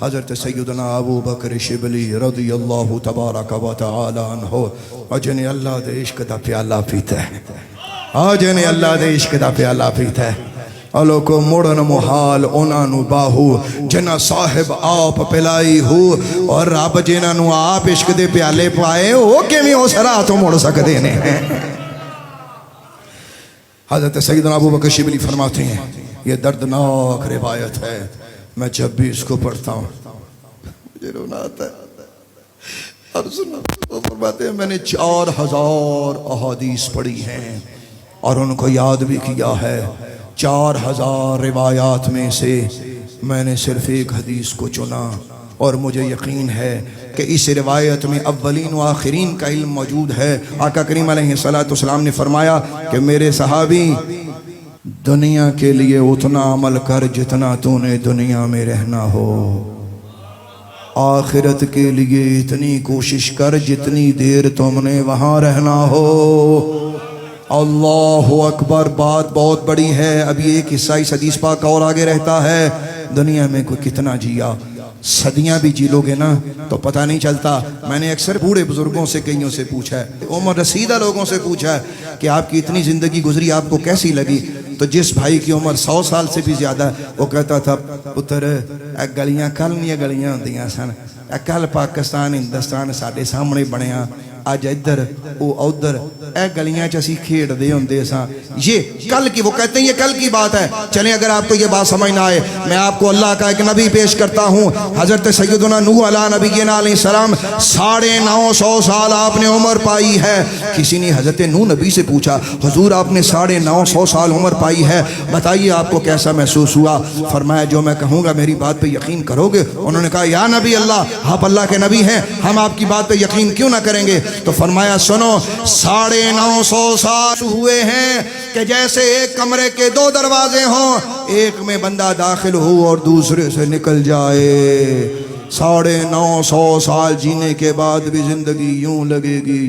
حضرت سیدنا ابو بکر شبلی رضی اللہ تبارک و تعالی عنہ اور جنہیں اللہ دے عشق دا پیالہ پیتا ہے، اور جنہیں اللہ دے عشق دا پیالہ پیتا ہے، اللہ کو مڑن محال انہوں باہو جنہ صاحب آپ پلائی ہو اور رب جنہوں آپ عشق دے پیالے پائے وہ کیمی ہو سرا تو مڑ سکتے ہیں۔ حضرت سیدنا ابو بکر شبلی فرماتے ہیں یہ دردناک روایت ہے، میں جب بھی اس کو پڑھتا ہوں مجھے رونا آتا ہے۔ اور سنو وہ فرماتے ہیں میں نے 4000 احادیث پڑھی ہیں اور ان کو یاد بھی کیا ہے، 4000 روایات میں سے میں نے صرف ایک حدیث کو چنا اور مجھے یقین ہے کہ اس روایت میں اولین و آخرین کا علم موجود ہے۔ آقا کریم علیہ السلام نے فرمایا کہ میرے صحابی دنیا کے لیے اتنا عمل کر جتنا تو نے دنیا میں رہنا ہو، آخرت کے لیے اتنی کوشش کر جتنی دیر تم نے وہاں رہنا ہو۔ اللہ اکبر، بات بہت بڑی ہے۔ ابھی ایک حصہ اس حدیث پاک اور آگے رہتا ہے، دنیا میں کوئی کتنا جیا، صدیاں بھی جی لوگے نا تو پتہ نہیں چلتا۔ میں نے اکثر بوڑھے بزرگوں سے کئیوں سے پوچھا ہے، عمر رسیدہ لوگوں سے پوچھا ہے کہ آپ کی اتنی زندگی گزری آپ کو کیسی لگی؟ تو جس بھائی کی عمر 100 سال سے بھی زیادہ ہے وہ کہتا تھا پتر گلیاں کل نہیں گلیاں ہوندیاں سن، کل پاکستان ہندوستان ساڈے سامنے بنیا، آج ادھر او ادھر، اے گلیاں چسی کھیڑ دے ہوندے ساں۔ یہ کل کی، وہ کہتے ہیں یہ کل کی بات ہے۔ چلیں اگر آپ کو یہ بات سمجھ نہ آئے میں آپ کو اللہ کا ایک نبی پیش کرتا ہوں، حضرت سیدنا نوح علیہ نبینا علیہ السلام 950 سال آپ نے عمر پائی ہے۔ کسی نے حضرت نوح نبی سے پوچھا حضور آپ نے 950 سال عمر پائی ہے، بتائیے آپ کو کیسا محسوس ہوا؟ فرمایا جو میں کہوں گا میری بات پہ یقین کرو گے؟ انہوں نے کہا یا نبی اللہ، آپ اللہ کے نبی ہیں، ہم آپ کی بات پہ یقین کیوں نہ کریں گے؟ تو فرمایا سنو 950 سال ہوئے ہیں کہ جیسے ایک کمرے کے 2 دروازے ہوں، ایک میں بندہ داخل ہو اور دوسرے سے نکل جائے۔ 950 سال جینے کے بعد بھی زندگی یوں لگے گی،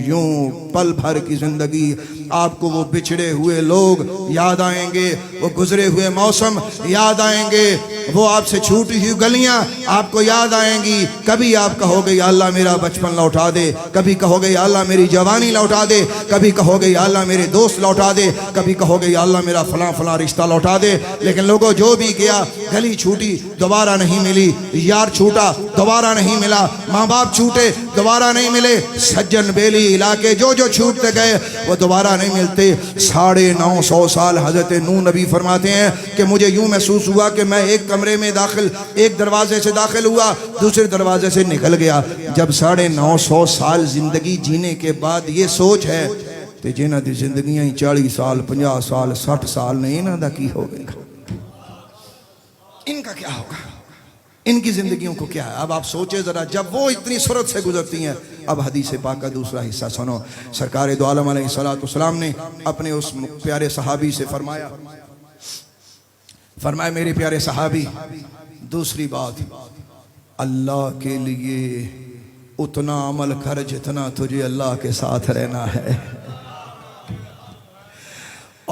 یوں پل بھر کی زندگی۔ آپ کو وہ بچھڑے ہوئے لوگ یاد آئیں گے، وہ گزرے ہوئے موسم یاد آئیں گے، وہ آپ سے چھوٹی ہوئی گلیاں آپ کو یاد آئیں گی۔ کبھی آپ کہو گے یا اللہ میرا بچپن لوٹا دے، کبھی کہو گے یا اللہ میری جوانی لوٹا دے، کبھی کہو گے یا اللہ میرے دوست لوٹا دے، کبھی کہو گے یا اللہ میرا فلاں رشتہ لوٹا دے۔ لیکن لوگوں جو بھی گیا، گلی چھوٹی دوبارہ نہیں ملی، یار چھوٹا دوبارہ نہیں ملا، ماں باپ چھوٹے دوبارہ نہیں ملے، سجن بیلی علاقے جو چھوٹتے گئے وہ دوبارہ نہیں ملتے۔ 950 سال حضرت نوح نبی فرماتے ہیں کہ مجھے یوں محسوس ہوا کہ میں ایک کمرے میں داخل، ایک دروازے سے داخل ہوا، دوسرے دروازے سے نکل گیا۔ جب 950 سال زندگی جینے کے بعد یہ سوچ ہے تو جنہ دی زندگیاں 40 سال 50 سال 60 سال نہیں، انہاں دا کی ہو گئے، ان کا کیا ہوگا؟ ان کی زندگیوں کو کیا ہے؟ اب آپ سوچیں ذرا، جب وہ اتنی سرعت سے گزرتی ہیں۔ اب حدیث پاک کا دوسرا حصہ سنو۔ سرکار دو عالم علیہ السلام نے اپنے اس پیارے صحابی سے فرمایا میرے پیارے صحابی، دوسری بات، اللہ کے لیے اتنا عمل کر جتنا تجھے اللہ کے ساتھ رہنا ہے،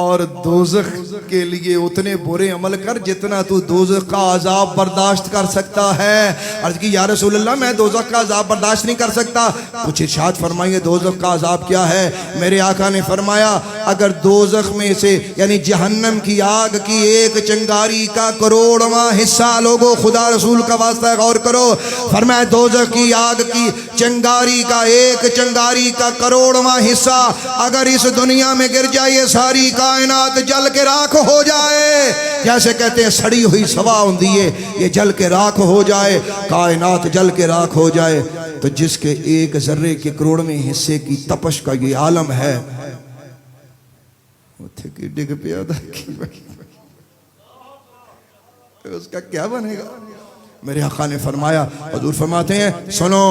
اور دوزخ کے لیے اتنے برے عمل کر جتنا تو دوزخ کا عذاب برداشت کر سکتا ہے۔ عرض کی یا رسول اللہ میں دوزخ کا عذاب برداشت نہیں کر سکتا، کچھ ارشاد فرمائیے دوزخ کا عذاب کیا ہے؟ میرے آقا نے فرمایا اگر دوزخ میں سے یعنی جہنم کی آگ کی ایک چنگاری کا 1/4واں حصہ، لوگوں خدا رسول کا واسطہ غور کرو، فرمایا دوزخ کی آگ کی چنگاری کا ایک چنگاری کا 1/4واں حصہ اگر اس دنیا میں گر جائے، یہ ساری کائنات جل کے راکھ ہو جائے۔ جیسے کہتے ہیں سڑی ہوئی سوا ہوندی ہے، یہ جل کے راکھ ہو جائے، کائنات جل کے راکھ ہو جائے، تو جس کے ایک ذرے کے 1/4ویں حصے کی تپش کا یہ عالم ہے، ڈگ پیا اس کا کیا بنے گا؟ میرے آقا نے فرمایا، حضور فرماتے ہیں سنو،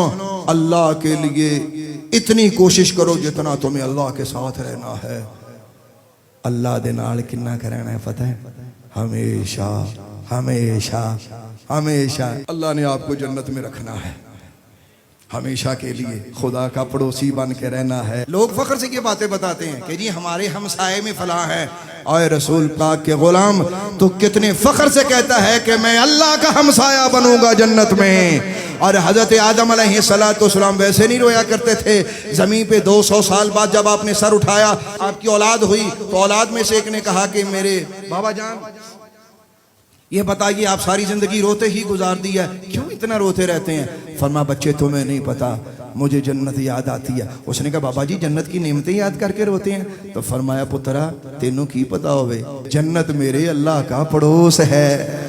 اللہ کے لیے اتنی کوشش کرو جتنا تمہیں اللہ کے ساتھ رہنا ہے۔ اللہ دے نال کنا کرنا ہے پتہ ہے؟ ہمیشہ ہمیشہ ہمیشہ اللہ نے آپ کو جنت میں رکھنا ہے۔ ہمیشہ کے لیے خدا کا پڑوسی بن کے رہنا ہے۔ لوگ فخر سے یہ باتیں بتاتے ہیں کہ جی ہمارے ہمسائے میں فلاں ہے، اور رسول پاک کے غلام تو کتنے فخر سے کہتا ہے کہ میں اللہ کا ہمسایہ بنوں گا جنت میں۔ اور حضرت آدم علیہ السلام ویسے نہیں رویا کرتے تھے، زمین پہ 200 سال بعد جب آپ نے سر اٹھایا، آپ کی اولاد ہوئی، تو اولاد میں سے ایک نے کہا کہ میرے بابا جان یہ بتائیے آپ ساری زندگی روتے ہی گزار دیا ہے، کیوں اتنا روتے رہتے ہیں؟ فرما بچے تمہیں نہیں پتا، مجھے جنت یاد آتی ہے۔ اس نے کہا بابا جی جنت کی نعمتیں یاد کر کے روتے ہیں؟ تو فرمایا پترا تینوں کی پتا ہوئے، جنت میرے اللہ کا پڑوس ہے۔